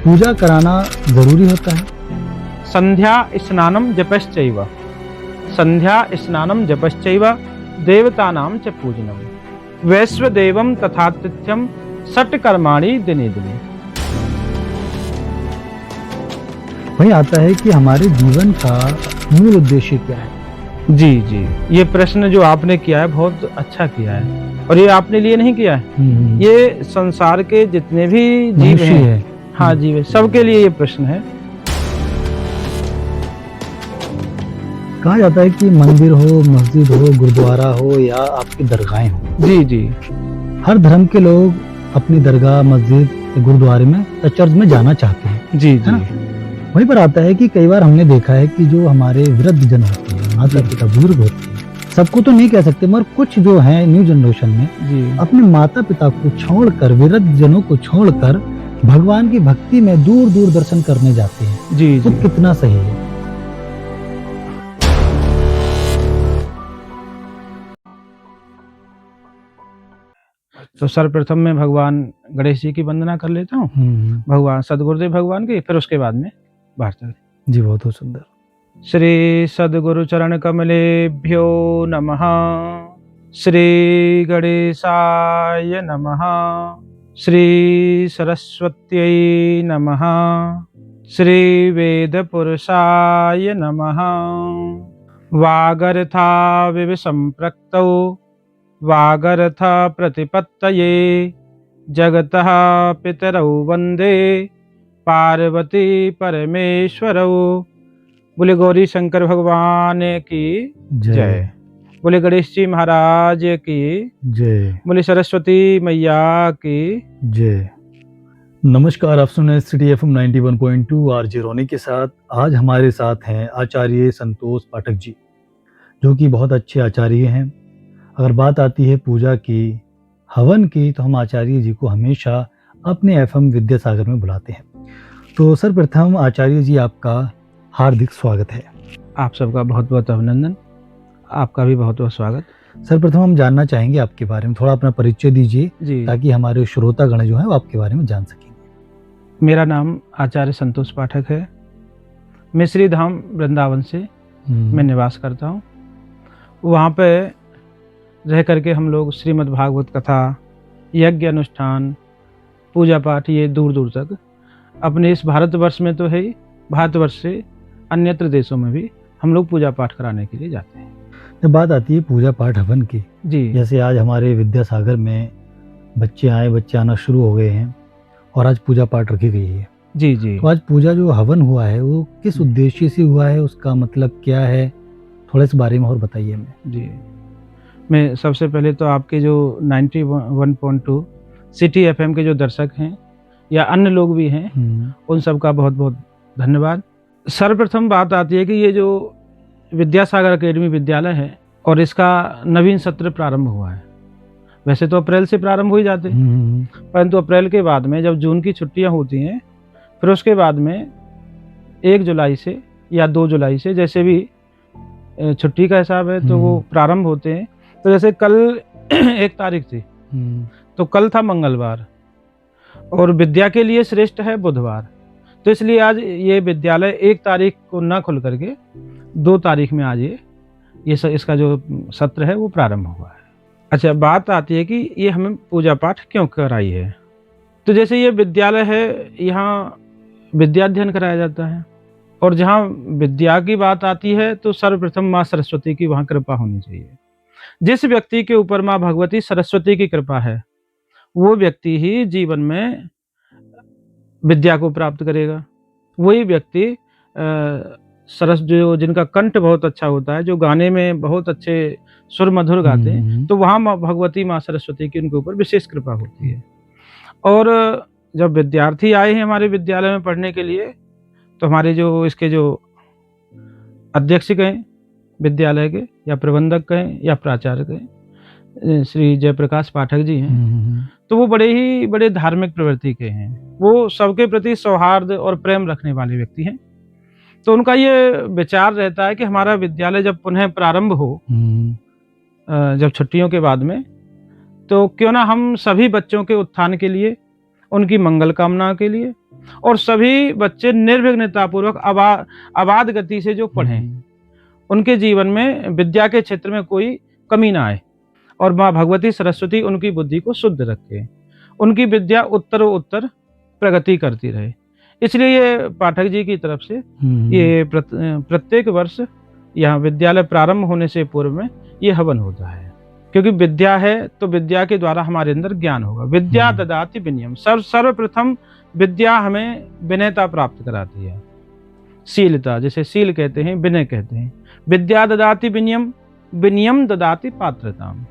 पूजा कराना जरूरी होता है? संध्या स्नानम जपश्चैव, संध्या स्नानम जपश्चैव देवतानां च पूजनम वैश्वदेवं तथातिथ्यम षट् कर्माणि दिने दिने। वही आता है कि हमारे जीवन का मूल उद्देश्य क्या है? जी जी, ये प्रश्न जो आपने किया है बहुत अच्छा किया है, और ये आपने लिए नहीं किया है, ये संसार के जितने भी जीव मनुष्य हैं, है। हाँ जीव है, सबके लिए ये प्रश्न है। कहा जाता है कि मंदिर हो, मस्जिद हो, गुरुद्वारा हो या आपकी दरगाहें हो, जी जी हर धर्म के लोग अपनी दरगाह, मस्जिद, गुरुद्वारे में या चर्च में जाना चाहते हैं, जी है जी ना? वहीं पर आता है कि कई बार हमने देखा है कि जो हमारे वृद्ध जन होते हैं, माता पिता, बुजुर्ग होते हैं, सबको तो नहीं कह सकते मगर कुछ जो है न्यू जनरेशन में जी अपने माता पिता को छोड़कर, वृद्ध जनों को छोड़कर भगवान की भक्ति में दूर दूर दर्शन करने जाते हैं। जी तो जी। कितना सही है? तो सर्वप्रथम मैं भगवान गणेश जी की वंदना कर लेता हूँ, भगवान सदगुरुदेव भगवान की, फिर उसके बाद में वार्ता। जी, बहुत सुंदर। श्री सद्गुरु चरण कमलेभ्यो नमः। श्री गणेशाय नमः। श्री सरस्वत्यै नमः। श्री वेद पुरुषाय नमः। वागर्था संप्रक्तौ वागर्थ प्रतिपत्तये जगतः पितरौ वंदे पार्वती परमेश्वरौ। बोले गौरी शंकर भगवान की जय। बोले गणेश जी महाराज की जय। बोले सरस्वती मैया की जय। नमस्कार, आप सुन रहे सिटी एफएम 91.2 आरजे रोनी के साथ। आज हमारे साथ हैं आचार्य संतोष पाठक जी, जो कि बहुत अच्छे आचार्य हैं। अगर बात आती है पूजा की, हवन की, तो हम आचार्य जी को हमेशा अपने एफएम विद्यासागर में बुलाते हैं। तो सर्वप्रथम आचार्य जी, आपका हार्दिक स्वागत है। आप सबका बहुत बहुत अभिनंदन, आपका भी बहुत बहुत स्वागत। सर्वप्रथम हम जानना चाहेंगे आपके बारे में, थोड़ा अपना परिचय दीजिए जी। ताकि हमारे श्रोतागण जो है वो आपके बारे में जान सकेंगे। मेरा नाम आचार्य संतोष पाठक है। मैं श्री धाम वृंदावन से मैं निवास करता हूँ। वहाँ पे रह करके हम लोग श्रीमद् भागवत कथा, यज्ञ अनुष्ठान, पूजा पाठ, ये दूर दूर तक अपने इस भारतवर्ष में तो है ही, भारतवर्ष से अन्यत्र देशों में भी हम लोग पूजा पाठ कराने के लिए जाते हैं। जब बात आती है पूजा पाठ हवन की, जी, जैसे आज हमारे विद्यासागर में बच्चे आना शुरू हो गए हैं और आज पूजा पाठ रखी गई है। जी जी। तो आज पूजा जो हवन हुआ है वो किस उद्देश्य से हुआ है, उसका मतलब क्या है, थोड़ा इस बारे में और बताइए हमें। जी, मैं सबसे पहले तो आपके जो 91.2 सिटी एफएम के जो दर्शक हैं या अन्य लोग भी हैं, उन सबका बहुत बहुत धन्यवाद। सर्वप्रथम बात आती है कि ये जो विद्यासागर अकेडमी विद्यालय है और इसका नवीन सत्र प्रारंभ हुआ है। वैसे तो अप्रैल से प्रारंभ हो ही जाते हैं, परंतु अप्रैल के बाद में जब जून की छुट्टियां होती हैं, फिर उसके बाद में 1 जुलाई से या 2 जुलाई से, जैसे भी छुट्टी का हिसाब है, तो वो प्रारंभ होते हैं। तो जैसे कल 1 तारीख थी, तो कल था मंगलवार, और विद्या के लिए श्रेष्ठ है बुधवार। तो इसलिए आज ये विद्यालय 1 तारीख को न खुल करके 2 तारीख में आज इसका जो सत्र है वो प्रारंभ हुआ है। अच्छा, बात आती है कि ये हमें पूजा पाठ क्यों कराई है। तो जैसे ये विद्यालय है, यहाँ विद्या अध्ययन कराया जाता है, और जहाँ विद्या की बात आती है तो सर्वप्रथम माँ सरस्वती की वहाँ कृपा होनी चाहिए। जिस व्यक्ति के ऊपर माँ भगवती सरस्वती की कृपा है, वो व्यक्ति ही जीवन में विद्या को प्राप्त करेगा। वही व्यक्ति सरस जो जिनका कंठ बहुत अच्छा होता है, जो गाने में बहुत अच्छे सुर मधुर गाते हैं, तो वहाँ माँ भगवती, माँ सरस्वती की उनके ऊपर विशेष कृपा होती है। और जब विद्यार्थी आए हैं हमारे विद्यालय में पढ़ने के लिए, तो हमारे जो इसके जो अध्यक्ष कहें विद्यालय के, या प्रबंधक कहें, या प्राचार्य कहें, श्री जयप्रकाश पाठक जी हैं, तो वो बड़े धार्मिक प्रवृत्ति के हैं। वो सबके प्रति सौहार्द और प्रेम रखने वाले व्यक्ति हैं। तो उनका ये विचार रहता है कि हमारा विद्यालय जब पुनः प्रारंभ हो, जब छुट्टियों के बाद में, तो क्यों ना हम सभी बच्चों के उत्थान के लिए, उनकी मंगल कामना के लिए और सभी बच्चे निर्विघ्नतापूर्वक अबाध गति से जो पढ़ें, उनके जीवन में विद्या के क्षेत्र में कोई कमी ना आए और माँ भगवती सरस्वती उनकी बुद्धि को शुद्ध रखे, उनकी विद्या उत्तरोत्तर प्रगति करती रहे। इसलिए ये पाठक जी की तरफ से ये प्रत्येक वर्ष यहाँ विद्यालय प्रारंभ होने से पूर्व में ये हवन होता है, क्योंकि विद्या है तो विद्या के द्वारा हमारे अंदर ज्ञान होगा। विद्या ददाति विनयम, सर्वप्रथम विद्या हमें विनयता प्राप्त कराती है, शीलता, जिसे शील कहते हैं, विनय कहते हैं। विद्या ददाति विनयम, विनयम ददाति पात्रताम।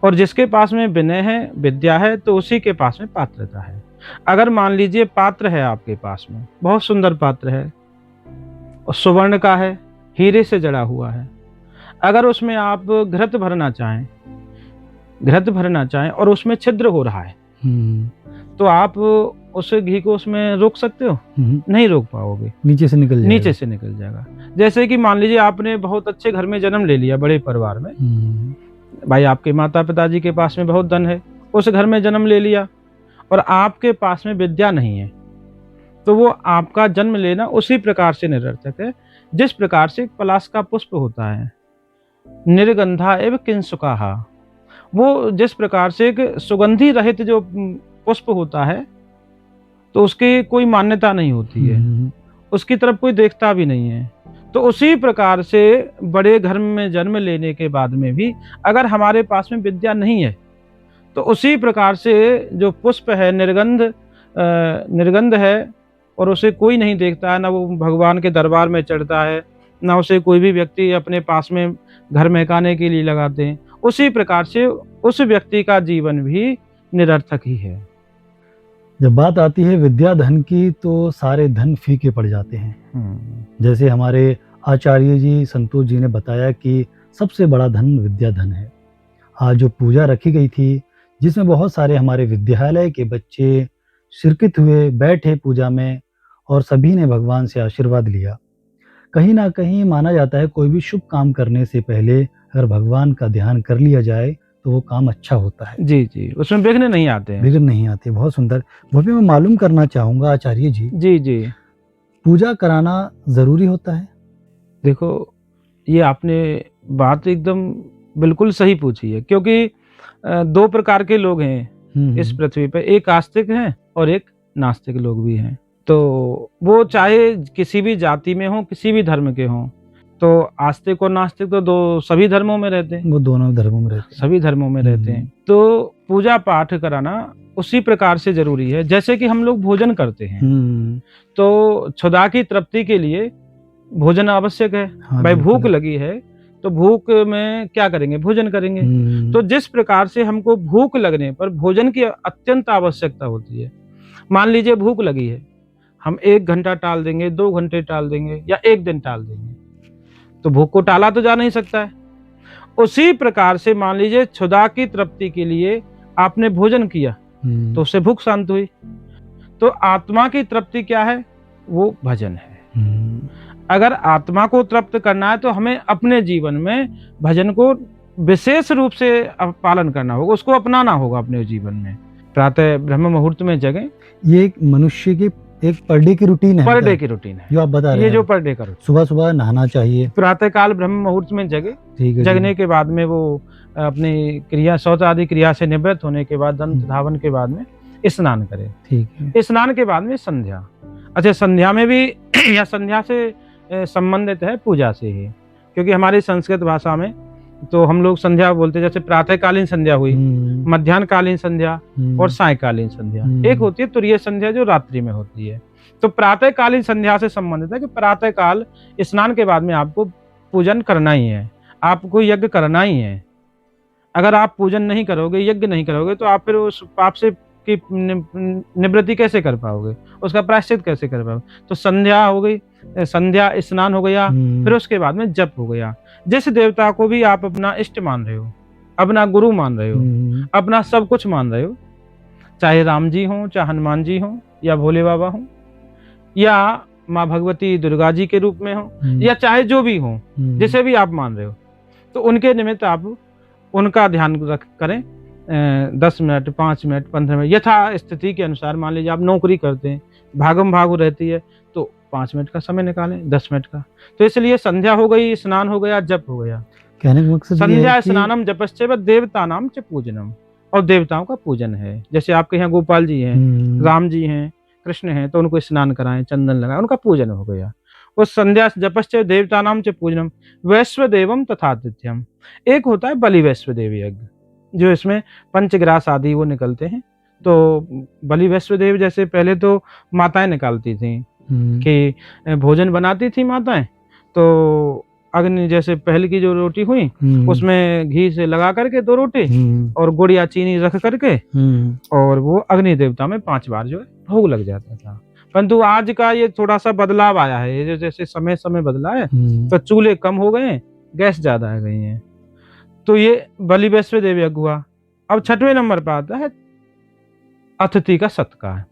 और जिसके पास में विनय है, विद्या है, तो उसी के पास में पात्रता है। अगर मान लीजिए पात्र है आपके पास में, बहुत सुंदर पात्र है और सुवर्ण का है, हीरे से जड़ा हुआ है, अगर उसमें आप घृत भरना चाहें और उसमें छिद्र हो रहा है, तो आप उस घी को उसमें रोक सकते हो? नहीं रोक पाओगे, नीचे से निकल जाएगा। जैसे कि मान लीजिए आपने बहुत अच्छे घर में जन्म ले लिया, बड़े परिवार में, भाई आपके माता पिताजी के पास में बहुत धन है, उस घर में जन्म ले लिया और आपके पास में विद्या नहीं है, तो वो आपका जन्म लेना उसी प्रकार से निरर्थक है जिस प्रकार से पलाश का पुष्प होता है, निर्गंधा एवं किंसुकाहा। वो जिस प्रकार से एक सुगंधी रहित जो पुष्प होता है, तो उसकी कोई मान्यता नहीं होती है, उसकी तरफ कोई देखता भी नहीं है। तो उसी प्रकार से बड़े घर में जन्म लेने के बाद में भी अगर हमारे पास में विद्या नहीं है, तो उसी प्रकार से जो पुष्प है निर्गंध है और उसे कोई नहीं देखता है, ना वो भगवान के दरबार में चढ़ता है, ना उसे कोई भी व्यक्ति अपने पास में घर महकाने के लिए लगाते हैं, उसी प्रकार से उस व्यक्ति का जीवन भी निरर्थक ही है। जब बात आती है विद्या धन की, तो सारे धन फीके पड़ जाते हैं। जैसे हमारे आचार्य जी संतोष जी ने बताया कि सबसे बड़ा धन विद्या धन है। आज जो पूजा रखी गई थी, जिसमें बहुत सारे हमारे विद्यालय के बच्चे शिरकत हुए, बैठे पूजा में और सभी ने भगवान से आशीर्वाद लिया। कहीं ना कहीं माना जाता है कोई भी शुभ काम करने से पहले अगर भगवान का ध्यान कर लिया जाए तो वो काम अच्छा होता है। जी, उसमें विघ्न नहीं आते हैं। विघ्न नहीं आते। बहुत सुंदर। वो भी मैं मालूम करना चाहूँगा आचार्य जी। जी, पूजा कराना ज़रूरी होता है? देखो, ये आपने बात एकदम बिल्कुल सही पूछी है, क्योंकि दो प्रकार के लोग हैं इस पृथ्वी पे, एक आस्तिक हैं और एक नास्तिक लोग भी हैं। तो वो चाहे किसी भी जाति में हो, किसी भी धर्म के हों, तो आस्तिक और नास्तिक तो सभी धर्मों में रहते हैं। वो दोनों धर्मों में रहते हैं। सभी धर्मों में रहते हैं। तो पूजा पाठ कराना उसी प्रकार से जरूरी है जैसे कि हम लोग भोजन करते हैं, तो क्षुधा की तृप्ति के लिए भोजन आवश्यक है। भाई भूख लगी है तो भूख में क्या करेंगे? भोजन करेंगे। तो जिस प्रकार से हमको भूख लगने पर भोजन की अत्यंत आवश्यकता होती है। मान लीजिए भूख लगी है, हम 1 घंटा टाल देंगे, 2 घंटे टाल देंगे या 1 दिन टाल देंगे, तो भूख को टाला तो जा नहीं सकता है। उसी प्रकार से मान लीजिए क्षुधा की तृप्ति के लिए आपने भोजन किया तो उससे भूख शांत हुई। तो आत्मा की तृप्ति क्या है? वो भजन है। अगर आत्मा को तृप्त करना है तो हमें अपने जीवन में भजन को विशेष रूप से पालन करना होगा, उसको अपनाना होगा अपने जीवन में। प्रातः ब्रह्म मुहूर्त में जगें। ये एक मनुष्य की एक पर डे की रूटीन है। पर डे की रूटीन है जो आप बता रहे हैं। ये जो पर डे का रूटीन, सुबह सुबह नहाना चाहिए, प्रातः काल ब्रह्म मुहूर्त में जगे। ठीक है। जगने के बाद में वो अपनी क्रिया, शौच आदि क्रिया से निवृत्त होने के बाद, दंत धावन के बाद में स्नान करें। ठीक है। स्नान के बाद में संध्या। अच्छा, संध्या में भी या संध्या से संबंधित है पूजा से ही, क्योंकि हमारी संस्कृत भाषा में तो हम लोग संध्या बोलते हैं। जैसे प्रातःकालीन संध्या हुई, मध्याह्नकालीन संध्या और सायकालीन संध्या। एक होती है तुरीय संध्या जो रात्रि में होती है। तो प्रातःकालीन संध्या से संबंधित है कि प्रातःकाल स्नान के बाद में आपको पूजन करना ही है, आपको यज्ञ करना ही है। अगर आप पूजन नहीं करोगे, यज्ञ नहीं करोगे, तो आप फिर उस पाप से की निवृत्ति कैसे कर पाओगे? उसका प्रायश्चित कैसे कर पाओगे? तो संध्या हो गई, संध्या स्नान हो गया, फिर उसके बाद में जप हो गया। जिस देवता को भी आप अपना इष्ट मान रहे हो, अपना गुरु मान रहे हो, अपना सब कुछ मान रहे हो, चाहे राम जी हो, चाहे हनुमान जी हो, या भोले बाबा हो, या माँ भगवती दुर्गा जी के रूप में हो, या चाहे जो भी हो, जिसे भी आप मान रहे हो, तो उनके निमित्त आप उनका ध्यान करें। 10 मिनट, 5 मिनट, 15 मिनट, यथा स्थिति के अनुसार। मान लीजिए आप नौकरी करते हैं, भागम भाग रहती है, तो 5 मिनट का समय निकालें, 10 मिनट का। तो इसलिए संध्या हो गई, स्नान हो गया, जप हो गया। कहने का मकसद ये है संध्या कि स्नानम जपश्चैव देवतानाम च पूजनम, और देवताओं का पूजन है। जैसे आपके यहाँ गोपाल जी हैं, राम जी हैं, कृष्ण हैं, तो उनको स्नान कराएं, चंदन लगाएं, उनका पूजन हो गया। वो संध्या जपश्चैव देवतानाम च पूजनम वैश्वदेवम तथातिथ्यम। एक होता है बलि वैश्वदेव यज्ञ, जो इसमें पंचग्रास आदि वो निकलते हैं। तो बलि वैश्वदेव जैसे पहले तो माताएं निकालती थी कि भोजन बनाती थी माताएं, तो अग्नि जैसे पहले की जो रोटी हुई उसमें घी से लगा करके 2 रोटी और गुड़ या चीनी रख करके और वो अग्नि देवता में 5 बार जो है भोग लग जाता था। परंतु आज का ये थोड़ा सा बदलाव आया है, ये जो जैसे समय समय बदला है, तो चूल्हे कम हो गए हैं, गैस ज्यादा आ गई हैं। तो ये बलि वैश्वदेव यज्ञ हुआ। अब 6वें नंबर पर आता है अतिथि का सत्कार।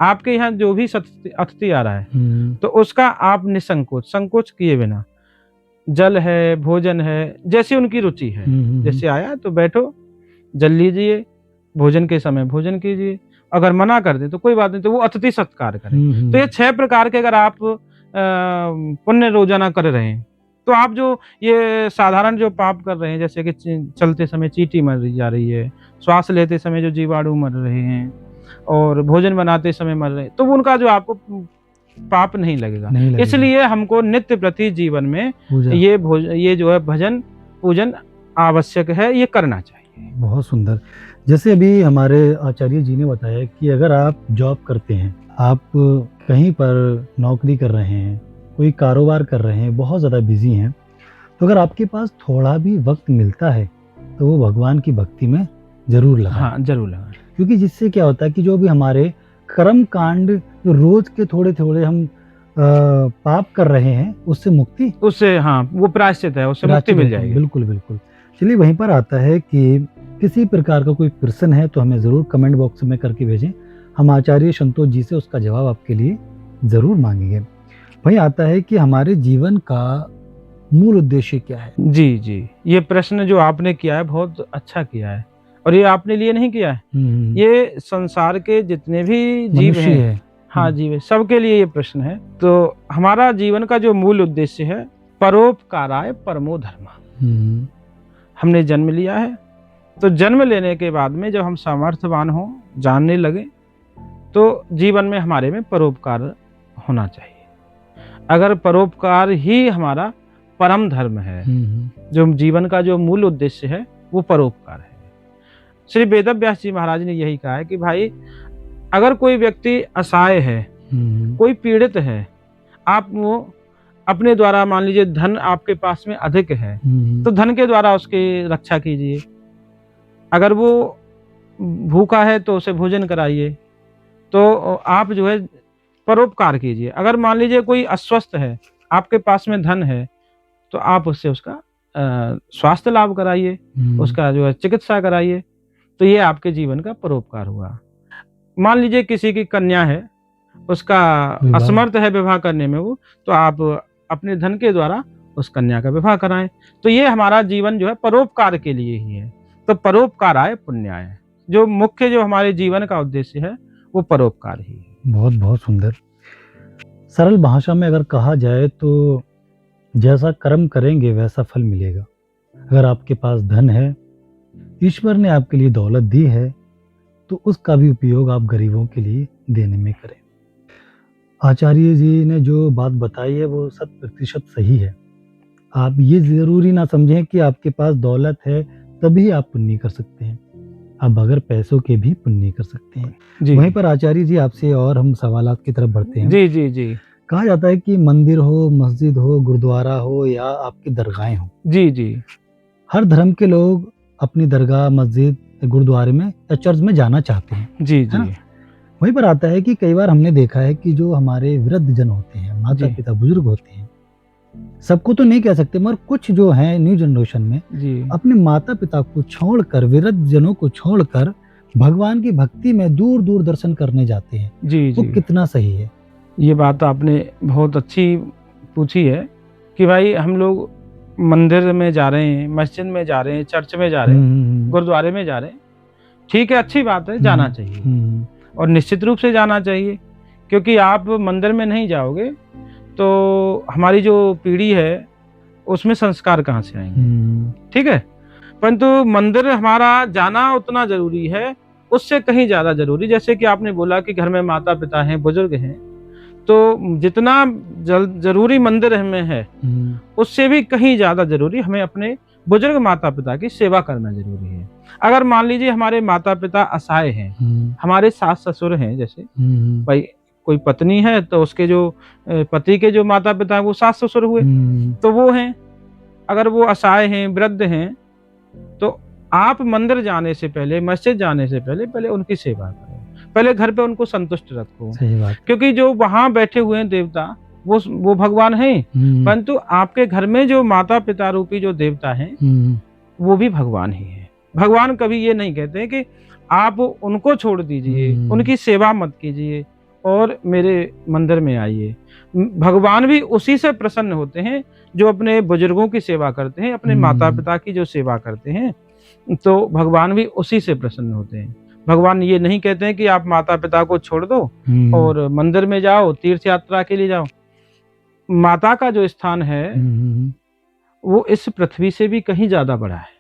आपके यहाँ जो भी अतिथि आ रहा है तो उसका आप निसंकोच, संकोच किए बिना, जल है, भोजन है, जैसी उनकी रुचि है, जैसे आया तो बैठो, जल लीजिए, भोजन के समय भोजन कीजिए। अगर मना कर दे तो कोई बात नहीं, तो वो अतिथि सत्कार करें। तो ये 6 प्रकार के अगर आप पुण्य रोजाना कर रहे हैं, तो आप जो ये साधारण जो पाप कर रहे हैं, जैसे कि चलते समय चींटी मर जा रही है, श्वास लेते समय जो जीवाणु मर रहे हैं, और भोजन बनाते समय मर रहे हैं, तो उनका जो आपको पाप नहीं लगेगा। इसलिए हमको नित्य प्रति जीवन में ये जो है भजन पूजन आवश्यक है, ये करना चाहिए। बहुत सुंदर। जैसे अभी हमारे आचार्य जी ने बताया कि अगर आप जॉब करते हैं, आप कहीं पर नौकरी कर रहे हैं, कोई कारोबार कर रहे हैं, बहुत ज़्यादा बिजी हैं, तो अगर आपके पास थोड़ा भी वक्त मिलता है तो वो भगवान की भक्ति में जरूर लगाएं। हाँ, जरूर लगाएं। क्योंकि जिससे क्या होता है कि जो भी हमारे कर्म कांड जो रोज के थोड़े थोड़े हम पाप कर रहे हैं, उससे मुक्ति, उससे हाँ वो प्रायश्चित है, उससे मुक्ति मिल जाएगी। बिल्कुल बिल्कुल। चलिए वहीं पर आता है कि किसी प्रकार का कोई प्रश्न है तो हमें जरूर कमेंट बॉक्स में करके भेजें, हम आचार्य संतोष जी से उसका जवाब आपके लिए जरूर मांगेंगे। वहीं आता है कि हमारे जीवन का मूल उद्देश्य क्या है। जी जी, ये प्रश्न जो आपने किया है बहुत अच्छा किया है, और ये आपने लिए नहीं किया है, ये संसार के जितने भी जीव हैं, हाँ जीव है, सबके लिए ये प्रश्न है। तो हमारा जीवन का जो मूल उद्देश्य है, परोपकाराय परमो धर्म। हमने जन्म लिया है, तो जन्म लेने के बाद में जब हम सामर्थ्यवान हो, जानने लगे, तो जीवन में हमारे में परोपकार होना चाहिए। अगर परोपकार ही हमारा परम धर्म है, जो जीवन का जो मूल उद्देश्य है वो परोपकार है। श्री वेदव्यास जी महाराज ने यही कहा है कि भाई अगर कोई व्यक्ति असहाय है, कोई पीड़ित है, आप वो अपने द्वारा, मान लीजिए धन आपके पास में अधिक है, तो धन के द्वारा उसकी रक्षा कीजिए। अगर वो भूखा है तो उसे भोजन कराइए, तो आप जो है परोपकार कीजिए। अगर मान लीजिए कोई अस्वस्थ है, आपके पास में धन है, तो आप उससे उसका स्वास्थ्य लाभ कराइए, उसका जो है चिकित्सा कराइए, तो ये आपके जीवन का परोपकार हुआ। मान लीजिए किसी की कन्या है, उसका असमर्थ है विवाह करने में वो, तो आप अपने धन के द्वारा उस कन्या का विवाह कराएं। तो ये हमारा जीवन जो है परोपकार के लिए ही है। तो परोपकाराय पुण्याय, जो मुख्य जो हमारे जीवन का उद्देश्य है वो परोपकार ही है। बहुत बहुत सुंदर। सरल भाषा में अगर कहा जाए तो जैसा कर्म करेंगे वैसा फल मिलेगा। अगर आपके पास धन है, ईश्वर ने आपके लिए दौलत दी है, तो उसका भी उपयोग आप गरीबों के लिए देने में करें। आचार्य जी ने जो बात बताई है वो 100% सही है। आप ये जरूरी ना समझें कि आपके पास दौलत है तभी आप पुण्य कर सकते हैं, आप बगैर पैसों के भी पुण्य कर सकते हैं। वहीं पर आचार्य जी आपसे और हम सवालात की तरफ बढ़ते हैं। जी जी जी। कहा जाता है कि मंदिर हो, मस्जिद हो, गुरुद्वारा हो या आपकी दरगाहें हो, जी जी, हर धर्म के लोग अपनी दरगाह, मस्जिद, गुरुद्वारे में या चर्च में जाना चाहते हैं। जी जी। वहीं पर आता है कि कई बार हमने देखा है कि जो हमारे वृद्ध जन होते हैं, माता पिता बुजुर्ग होते हैं, सबको तो नहीं कह सकते मगर कुछ जो है न्यू जनरेशन में अपने माता पिता को छोड़कर, वृद्ध जनों को छोड़कर भगवान की भक्ति में दूर दूर दर्शन करने जाते हैं। जी वो कितना सही है? ये बात आपने बहुत अच्छी पूछी है कि भाई हम लोग मंदिर में जा रहे हैं, मस्जिद में जा रहे हैं, चर्च में जा रहे हैं, गुरुद्वारे में जा रहे हैं, ठीक है, अच्छी बात है, जाना चाहिए और निश्चित रूप से जाना चाहिए, क्योंकि आप मंदिर में नहीं जाओगे तो हमारी जो पीढ़ी है उसमें संस्कार कहाँ से आएंगे, ठीक है। परंतु मंदिर हमारा जाना उतना जरूरी है, उससे कहीं ज्यादा जरूरी, जैसे कि आपने बोला कि घर में माता पिता हैं, बुजुर्ग हैं, तो जितना जरूरी मंदिर हमें है उससे भी कहीं ज्यादा जरूरी हमें अपने बुजुर्ग माता पिता की सेवा करना जरूरी है। अगर मान लीजिए हमारे माता पिता असहाय हैं, हमारे सास ससुर हैं, जैसे भाई कोई पत्नी है तो उसके जो पति के जो माता पिता हैं वो सास ससुर हुए, तो वो हैं, अगर वो असहाय हैं, वृद्ध हैं, तो आप मंदिर जाने से पहले, मस्जिद जाने से पहले उनकी सेवा करो, पहले घर पे उनको संतुष्ट रखो। सही बात। क्योंकि जो वहां बैठे हुए हैं देवता वो भगवान हैं, परंतु आपके घर में जो माता पिता रूपी जो देवता हैं वो भी भगवान ही है। भगवान कभी ये नहीं कहते कि आप उनको छोड़ दीजिए, उनकी सेवा मत कीजिए और मेरे मंदिर में आइए। भगवान भी उसी से प्रसन्न होते हैं जो अपने बुजुर्गों की सेवा करते हैं, अपने माता पिता की जो सेवा करते हैं, तो भगवान भी उसी से प्रसन्न होते हैं। भगवान ये नहीं कहते हैं कि आप माता पिता को छोड़ दो और मंदिर में जाओ, तीर्थ यात्रा के लिए जाओ। माता का जो स्थान है वो इस पृथ्वी से भी कहीं ज्यादा बड़ा है।